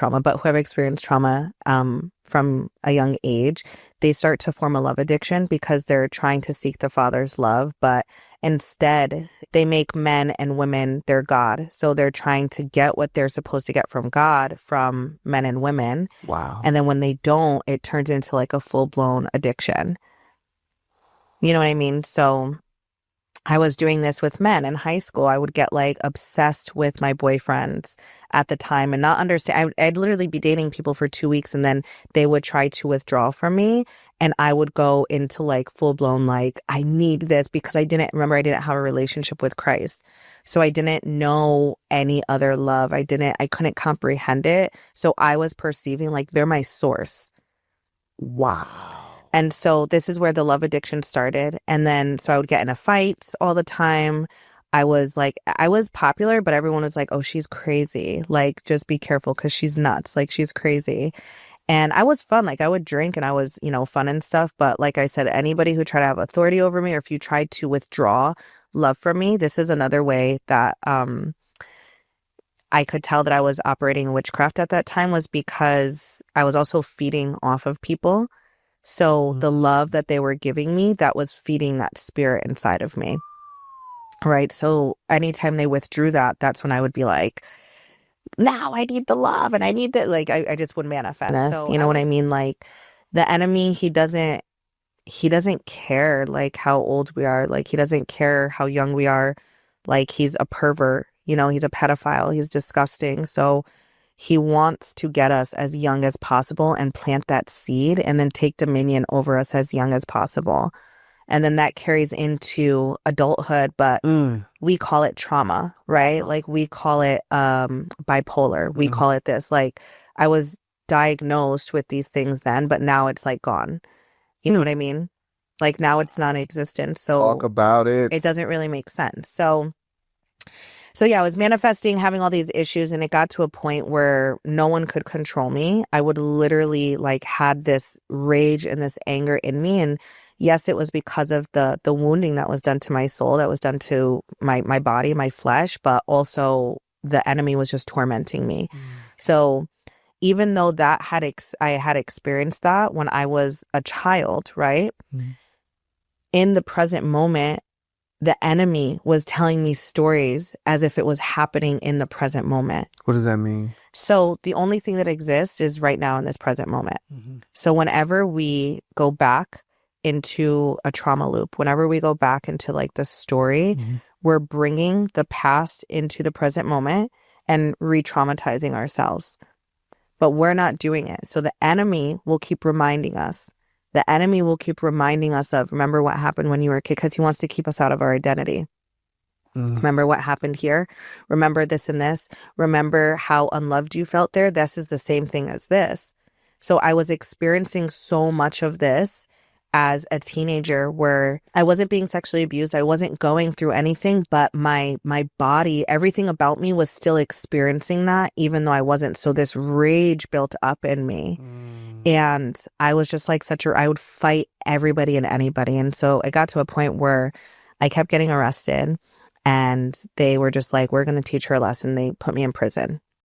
trauma, but who have experienced trauma from a young age, they start to form a love addiction because they're trying to seek the Father's love, but instead they make men and women their God. So they're trying to get what they're supposed to get from God from men and women. Wow. And then when they don't, it turns into like a full-blown addiction. You know what I mean? So I was doing this with men in high school. I would get like obsessed with my boyfriends at the time and not understand. I'd literally be dating people for 2 weeks and then they would try to withdraw from me. And I would go into like full blown, like, I need this because I didn't have a relationship with Christ. So I didn't know any other love. I couldn't comprehend it. So I was perceiving like they're my source. Wow. And so this is where the love addiction started. And then, so I would get into fights all the time. I was popular, but everyone was like, oh, she's crazy. Like, just be careful because she's nuts. Like, she's crazy. And I was fun. Like, I would drink and I was, fun and stuff. But like I said, anybody who tried to have authority over me or if you tried to withdraw love from me, this is another way that I could tell that I was operating in witchcraft at that time was because I was also feeding off of people. So the love that they were giving me, that was feeding that spirit inside of me. Right. So anytime they withdrew that, that's when I would be like, now I need the love and I need that. Like, I just would manifest. So, you know what I mean? Like the enemy, he doesn't care like how old we are. Like he doesn't care how young we are. Like he's a pervert, he's a pedophile. He's disgusting. So he wants to get us as young as possible and plant that seed and then take dominion over us as young as possible. And then that carries into adulthood, but we call it trauma, right? Like we call it bipolar. We call it this. Like I was diagnosed with these things then, but now it's like gone. You know what I mean? Like now it's non-existent. So talk about it. It doesn't really make sense. So yeah, I was manifesting, having all these issues, and it got to a point where no one could control me. I would literally like had this rage and this anger in me. And yes, it was because of the wounding that was done to my soul, that was done to my body, my flesh, but also the enemy was just tormenting me. So even though that I had experienced that when I was a child, right? In the present moment, the enemy was telling me stories as if it was happening in the present moment. What does that mean? So the only thing that exists is right now in this present moment. So whenever we go back into a trauma loop, whenever we go back into like the story, we're bringing the past into the present moment and re-traumatizing ourselves. But we're not doing it. So the enemy will keep reminding us. The enemy will keep reminding us of, remember what happened when you were a kid, because he wants to keep us out of our identity. Remember what happened here? Remember this and this? Remember how unloved you felt there? This is the same thing as this. So I was experiencing so much of this as a teenager where I wasn't being sexually abused. I wasn't going through anything, but my body, everything about me was still experiencing that, even though I wasn't. So this rage built up in me. And I was just like I would fight everybody and anybody. And so it got to a point where I kept getting arrested and they were just like, we're going to teach her a lesson. They put me in prison.